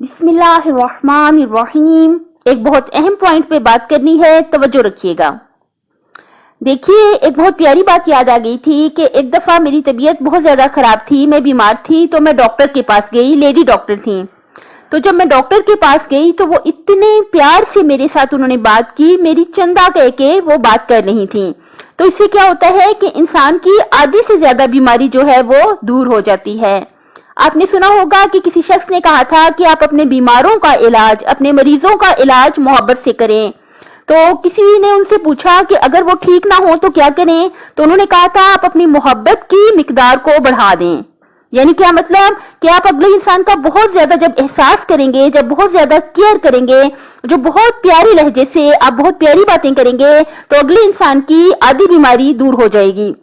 बिस्मिल्लाहिर्रहमानिर्रहीम। एक बहुत अहम पॉइंट पे बात करनी है, तवज्जो रखिएगा। देखिए, एक बहुत प्यारी बात याद आ गई थी कि एक दफा मेरी तबीयत बहुत ज्यादा खराब थी, मैं बीमार थी, तो मैं डॉक्टर के पास गई। लेडी डॉक्टर थी। तो जब मैं डॉक्टर के पास गई तो वो इतने प्यार से मेरे साथ उन्होंने बात की, मेरी चंदा कह के वो बात कर रही थी। तो इससे क्या होता है कि इंसान की आधी से ज्यादा बीमारी जो है वो दूर हो जाती है। आपने सुना होगा कि किसी शख्स ने कहा था कि आप अपने बीमारों का इलाज, अपने मरीजों का इलाज मोहब्बत से करें। तो किसी ने उनसे पूछा कि अगर वो ठीक ना हो तो क्या करें? तो उन्होंने कहा था आप अपनी मोहब्बत की मिकदार को बढ़ा दें। यानी क्या मतलब कि आप अगले इंसान का बहुत ज्यादा जब एहसास करेंगे, जब बहुत ज्यादा केयर करेंगे, जो बहुत प्यारी लहजे से आप बहुत प्यारी बातें करेंगे, तो अगले इंसान की आधी बीमारी दूर हो जाएगी।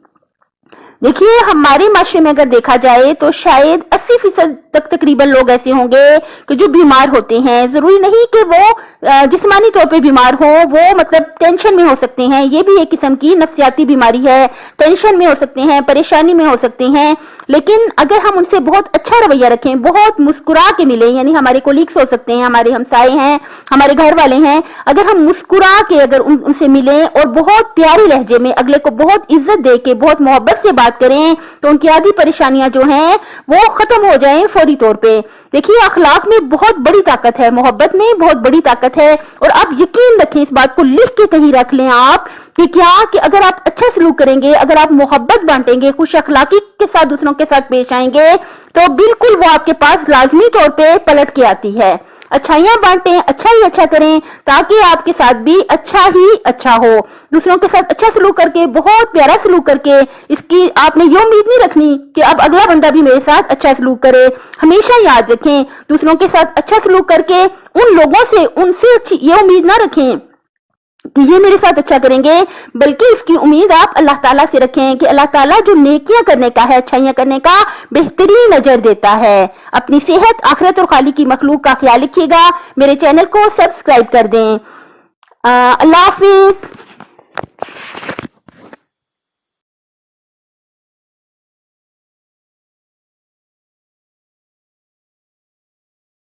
देखिए, हमारे माशरे में अगर देखा जाए तो शायद 80% तक तकरीबन लोग ऐसे होंगे कि जो बीमार होते हैं। जरूरी नहीं कि वो जिस्मानी तौर पे बीमार हो, वो मतलब टेंशन में हो सकते हैं। ये भी एक किस्म की नफ्सियाती बीमारी है। टेंशन में हो सकते हैं, परेशानी में हो सकते हैं। लेकिन अगर हम उनसे बहुत अच्छा रवैया रखें, बहुत मुस्कुरा के मिले, यानी हमारे कोलीग्स हो सकते हैं, हमारे हमसाए हैं, हमारे घर वाले हैं, अगर हम मुस्कुरा के अगर उनसे मिलें और बहुत प्यारी लहजे में अगले को बहुत इज्जत दे के बहुत मोहब्बत से बात करें, तो उनकी आधी परेशानियां जो हैं वो खत्म हो जाएं फौरी तौर पे। देखिए, अखलाक में बहुत बड़ी ताकत है, मोहब्बत में बहुत बड़ी ताकत है। और आप यकीन रखें, इस बात को लिख के कहीं रख लें आप कि क्या कि अगर आप अच्छा सलूक करेंगे, अगर आप मोहब्बत बांटेंगे, खुश अखलाकी के साथ दूसरों के साथ पेश आएंगे, तो बिल्कुल वो आपके पास लाजमी तौर पे पलट के आती है। अच्छाइयां बांटें, अच्छा ही अच्छा करें, ताकि आपके साथ भी अच्छा ही अच्छा हो। दूसरों के साथ अच्छा सलूक करके, बहुत प्यारा सलूक करके, इसकी आपने ये उम्मीद नहीं रखनी कि अब अगला बंदा भी मेरे साथ अच्छा सलूक करे। हमेशा याद रखें, दूसरों के साथ अच्छा सलूक करके उन लोगों से, उनसे अच्छी ये उम्मीद ना रखें कि ये मेरे साथ अच्छा करेंगे, बल्कि इसकी उम्मीद आप अल्लाह ताला से रखें कि अल्लाह ताला जो नेकियां करने का है, अच्छाइयां करने का बेहतरीन नजर देता है। अपनी सेहत, आखिरत और खाली की मखलूक का ख्याल रखिएगा। मेरे चैनल को सब्सक्राइब कर दें। अल्लाह हाफिज।